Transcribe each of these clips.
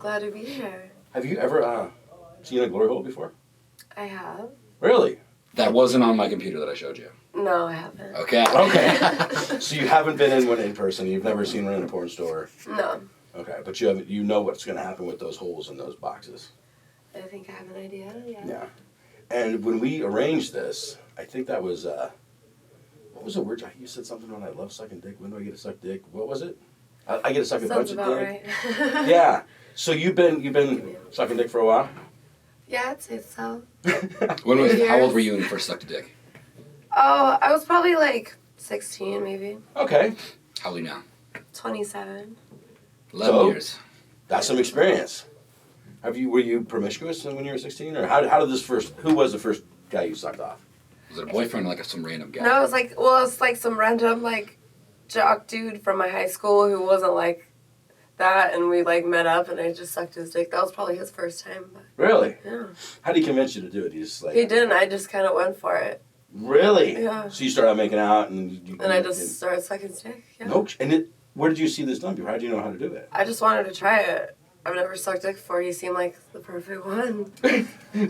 Glad to be here. Have you ever seen a glory hole before? I have. Really? That wasn't on my computer that I showed you. No, I haven't. Okay. Okay. So you haven't been in one in person. You've never seen one in a porn store. No. Okay, but you know what's going to happen with those holes in those boxes. I think I have an idea. Yeah. Yeah. And when we arranged this, I think that was what was the word? You said something about I love sucking dick. When do I get to suck dick? What was it? I get to suck a bunch Sounds of about dick. right. Yeah. So you've been sucking dick for a while? Yeah, I'd say so. How old were you when you first sucked a dick? Oh, I was probably like 16, maybe. Okay. How old are you now? 27. 11 years. That's some experience. Were you promiscuous when you were 16, or how did who was the first guy you sucked off? Was it a boyfriend or like some random guy? No, it was like some random like jock dude from my high school who wasn't like that, and we like met up, and I just sucked his dick. That was probably his first time. But, Really? yeah. How did he convince you to do it? He didn't. I just kind of went for it. Really? Yeah. So you started out making out, and I just started sucking his dick. Yeah. Nope. And where did you see this done before? How did you know how to do it? I just wanted to try it. I've never sucked dick before. He seemed like the perfect one.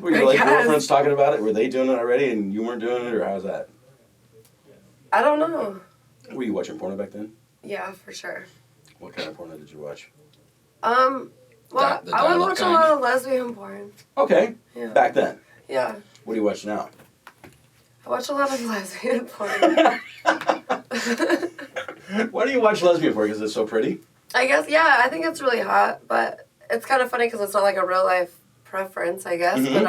Were your girlfriends talking about it? Were they doing it already, and you weren't doing it, or how's that? I don't know. Were you watching porno back then? Yeah, for sure. What kind of porno did you watch? Well, The I would dial-up watch a kind? lot of lesbian porn. Okay. Yeah. Back then. Yeah. What do you watch now? I watch a lot of lesbian porn. Why do you watch lesbian porn? Because it's so pretty? I guess, yeah, I think it's really hot, but it's kind of funny because it's not like a real life preference, I guess, Mhm. but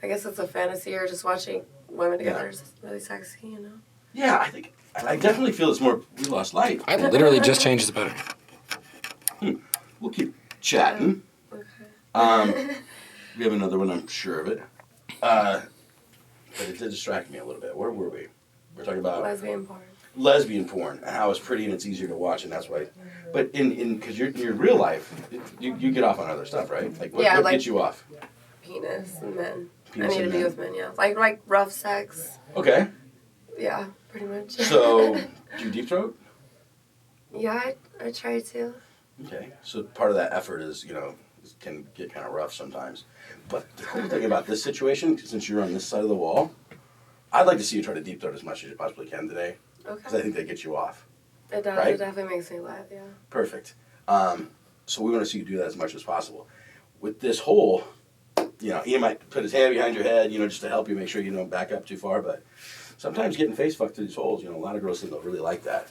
I guess it's a fantasy or just watching women together is really sexy, you know? Yeah, I definitely feel it's more, we lost light. I literally just changed the better. We'll keep chatting. Okay. We have another one, I'm sure of it. But it did distract me a little bit. Where were we? We're talking about Lesbian porn. lesbian porn and how it's pretty and it's easier to watch, and that's why. But because in your real life, you get off on other stuff, right? Like what gets you off? Penis and men. Penis I need and to be men. with men, yeah. Like rough sex. Okay. Yeah, pretty much. So, do you deep throat? Yeah, I try to. Okay. So part of that effort is, can get kind of rough sometimes. But the cool thing about this situation, since you're on this side of the wall, I'd like to see you try to deep throat as much as you possibly can today. Okay. Because I think that gets you off. It does. Right? It definitely makes me laugh, yeah. Perfect. So we want to see you do that as much as possible. With this hole, Ian might put his hand behind your head, just to help you make sure you don't back up too far. But sometimes getting face fucked through these holes, a lot of girls seem to really like that.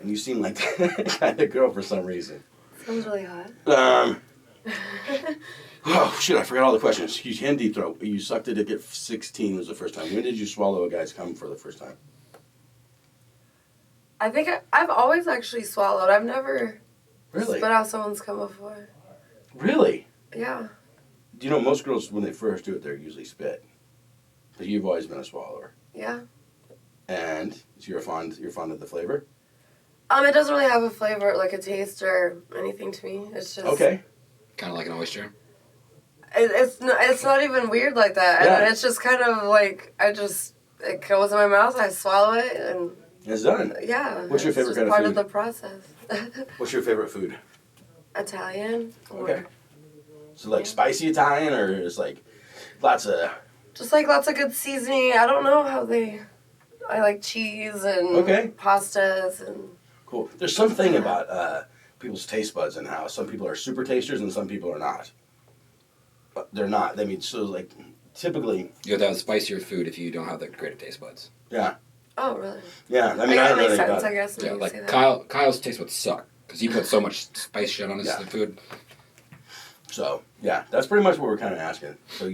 And you seem like that kind of girl for some reason. Sounds really hot. Oh, shit, I forgot all the questions. You hand deep throat. You sucked it at 16 was the first time. When did you swallow a guy's cum for the first time? I think I've always actually swallowed. I've never Really? spit out someone's cum before. Really? Yeah. Do you know most girls, when they first do it, they're usually spit. But you've always been a swallower. Yeah. And so you're fond of the flavor? It doesn't really have a flavor, like a taste or anything to me. It's just Okay. Kind of like an oyster. It's not even weird like that. Yeah. And it's just kind of like it goes in my mouth. I swallow it, and It's done. yeah. What's your favorite it's kind of part food? of the process. What's your favorite food? Italian. Okay. So like spicy Italian, or is like lots of... Just like lots of good seasoning. I don't know how I like cheese and pastas and. Cool. There's something about people's taste buds and how some people are super tasters and some people are not. But they're not. I mean, so like typically. You have to have spicier food if you don't have the great taste buds. Yeah. Oh really? Yeah. I mean, that I don't know makes anything sense. about I guess. Yeah, when you say like that. Kyle's taste buds suck because he put so much spice shit on his food. So yeah, that's pretty much what we're kind of asking. So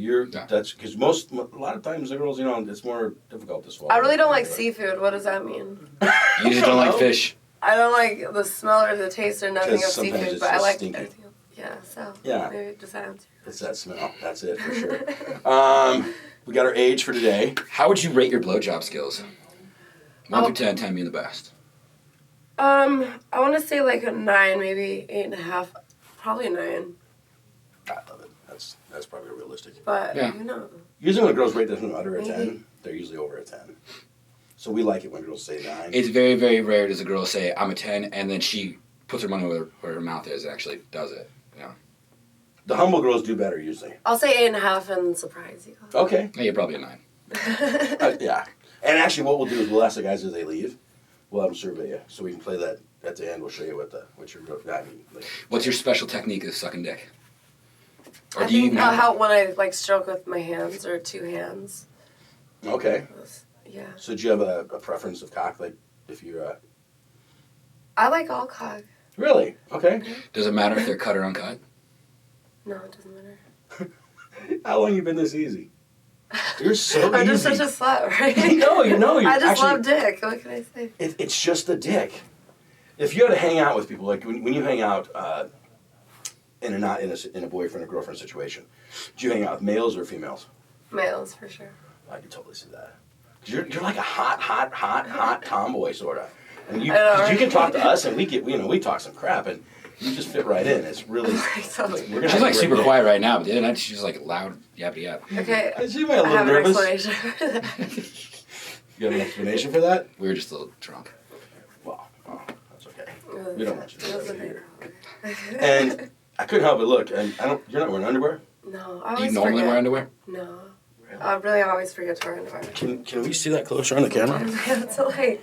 that's because a lot of times the girls, it's more difficult to swallow. I really don't like seafood. What does that mean? You just don't like fish. I don't like the smell or the taste or nothing of Sometimes seafood, it's but I just like stinky. everything else. Yeah, so Yeah. maybe it just answers. It's that smell. That's it for sure. We got our age for today. How would you rate your blowjob skills? 1 through 10, 10 being the best. I want to say like a 9, maybe 8.5, probably a 9. I love it. That's probably realistic. But Yeah. Usually when girls rate them under a 10, they're usually over a 10. So we like it when girls say 9. It's very, very rare does a girl say, I'm a 10, and then she puts her money where her mouth is and actually does it. The humble girls do better usually. I'll say 8.5 and surprise you. Okay. Yeah, you're probably a 9. Yeah. And actually, what we'll do is we'll ask the guys as they leave. We'll have them survey you, so we can play that at the end. We'll show you what your I mean. Like, What's your special technique of sucking dick? Or I do you think even have how when I like stroke with my hands or 2 hands. okay. Yeah. So do you have a preference of cock? Like if you're I like all cock. really okay. Does it matter if they're cut or uncut? No, it doesn't matter. How long you been this easy? You're so I'm easy. just such a slut, right? No, you're I just actually, love dick. What can I say? It's just the dick. If you had to hang out with people, like when you hang out and not in a boyfriend or girlfriend situation, do you hang out with males or females? Males, for sure. I could totally see that. 'Cause you're like a hot tomboy sort of, and you I know, 'cause you right? can talk to us and we talk some crap and you just fit right in. It's really Totally. we're gonna She's have like a great super day. quiet right now, but the other night she's like loud, yappy yap. Okay, She might be a I have little an nervous. explanation for that. You have an explanation for that? We were just a little drunk. Well, that's okay. We don't want you to do That's that okay. here. And I couldn't help but look, and you're not wearing underwear? No, Do I you always normally forget. wear underwear? No. I really always forget to wear underwear. Can we see that closer on the camera? It's like,